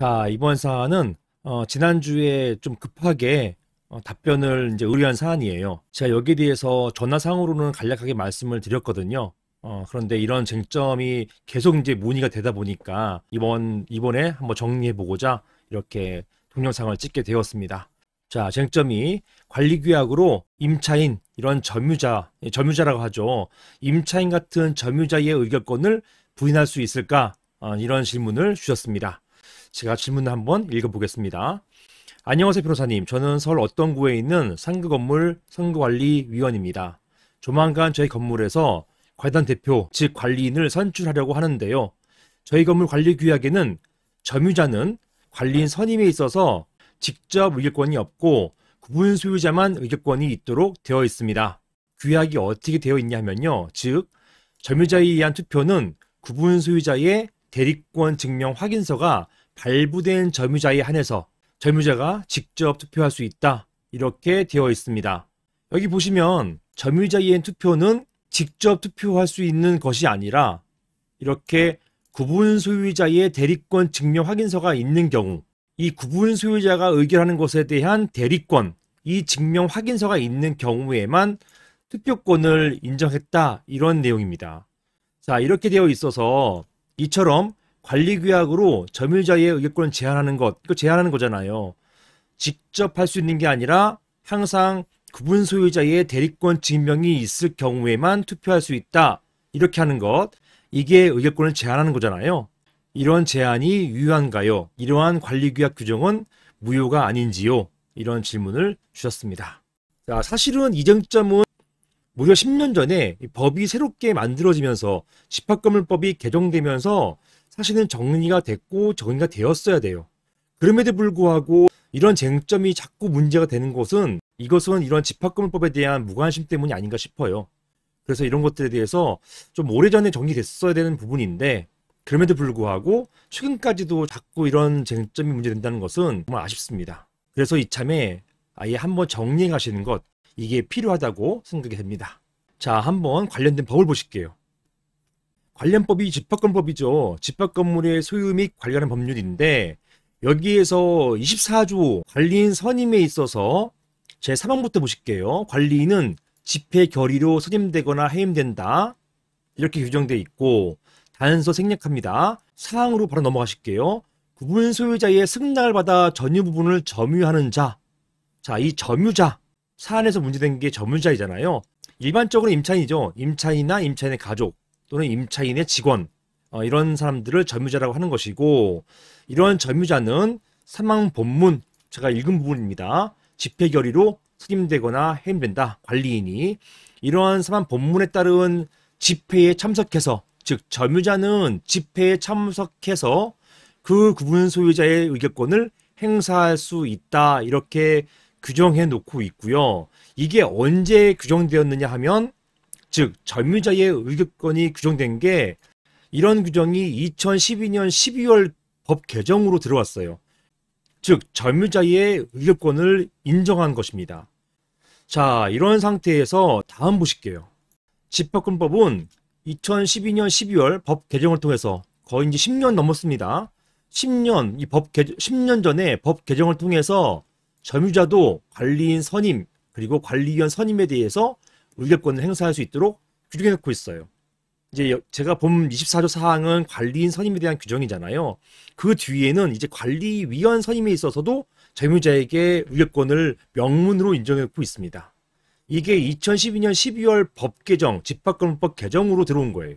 자, 이번 사안은 지난주에 좀 급하게 답변을 이제 의뢰한 사안이에요. 제가 여기에 대해서 전화상으로는 간략하게 말씀을 드렸거든요. 그런데 이런 쟁점이 계속 이제 문의가 되다 보니까 이번에 한번 정리해 보고자 이렇게 동영상을 찍게 되었습니다. 자, 쟁점이 관리규약으로 임차인, 이런 점유자라고 하죠. 임차인 같은 점유자의 의결권을 부인할 수 있을까? 이런 질문을 주셨습니다. 제가 질문을 한번 읽어보겠습니다. 안녕하세요, 변호사님. 저는 서울 어떤 구에 있는 상가 건물 선거관리위원입니다. 조만간 저희 건물에서 관리단 대표, 즉 관리인을 선출하려고 하는데요. 저희 건물 관리 규약에는 점유자는 관리인 선임에 있어서 직접 의결권이 없고 구분 소유자만 의결권이 있도록 되어 있습니다. 규약이 어떻게 되어 있냐면요. 즉, 점유자에 의한 투표는 구분 소유자의 대리권 증명 확인서가 발부된 점유자에 한해서 점유자가 직접 투표할 수 있다. 이렇게 되어 있습니다. 여기 보시면 점유자의 투표는 직접 투표할 수 있는 것이 아니라 이렇게 구분 소유자의 대리권 증명 확인서가 있는 경우, 이 구분 소유자가 의결하는 것에 대한 대리권, 이 증명 확인서가 있는 경우에만 투표권을 인정했다. 이런 내용입니다. 자, 이렇게 되어 있어서 이처럼 관리규약으로 점유자의 의결권을 제한하는 것, 이거 제한하는 거잖아요. 직접 할 수 있는 게 아니라 항상 구분 소유자의 대리권 증명이 있을 경우에만 투표할 수 있다. 이렇게 하는 것, 이게 의결권을 제한하는 거잖아요. 이런 제한이 유효한가요? 이러한 관리규약 규정은 무효가 아닌지요? 이런 질문을 주셨습니다. 자, 사실은 이 쟁점은 무려 10년 전에 법이 새롭게 만들어지면서 집합건물법이 개정되면서 사실은 정리가 됐고 정리가 되었어야 돼요. 그럼에도 불구하고 이런 쟁점이 자꾸 문제가 되는 것은 이것은 이런 집합건물법에 대한 무관심 때문이 아닌가 싶어요. 그래서 이런 것들에 대해서 좀 오래전에 정리됐어야 되는 부분인데 그럼에도 불구하고 최근까지도 자꾸 이런 쟁점이 문제된다는 것은 정말 아쉽습니다. 그래서 이참에 아예 한번 정리해 가시는 것, 이게 필요하다고 생각이 됩니다. 자, 한번 관련된 법을 보실게요. 관련법이 집합건물법이죠. 집합건물의 소유 및 관리하는 법률인데 여기에서 24조 관리인 선임에 있어서 제3항부터 보실게요. 관리인은 집회 결의로 선임되거나 해임된다. 이렇게 규정되어 있고 단서 생략합니다. 사항으로 바로 넘어가실게요. 구분 소유자의 승낙을 받아 전유 부분을 점유하는 자. 자, 이 점유자. 사안에서 문제된 게 점유자이잖아요. 일반적으로 임차인이죠. 임차인이나 임차인의 가족 또는 임차인의 직원, 이런 사람들을 점유자라고 하는 것이고, 이런 점유자는 사망 본문, 제가 읽은 부분입니다. 집회 결의로 선임되거나 해임된다. 관리인이 이러한 사망 본문에 따른 집회에 참석해서, 즉 점유자는 집회에 참석해서 그 구분 소유자의 의결권을 행사할 수 있다. 이렇게 규정해 놓고 있고요. 이게 언제 규정되었느냐 하면, 즉 점유자의 의결권이 규정된 게 이런 규정이 2012년 12월 법 개정으로 들어왔어요. 즉 점유자의 의결권을 인정한 것입니다. 자, 이런 상태에서 다음 보실게요. 집합건법은 2012년 12월 법 개정을 통해서 거의 이제 10년 넘었습니다. 10년 전에 법 개정을 통해서 점유자도 관리인 선임 그리고 관리위원 선임에 대해서 의결권을 행사할 수 있도록 규정해 놓고 있어요. 이제 제가 본 24조 사항은 관리인 선임에 대한 규정이잖아요. 그 뒤에는 이제 관리위원 선임에 있어서도 점유자에게 의결권을 명문으로 인정해 놓고 있습니다. 이게 2012년 12월 법 개정, 집합건물법 개정으로 들어온 거예요.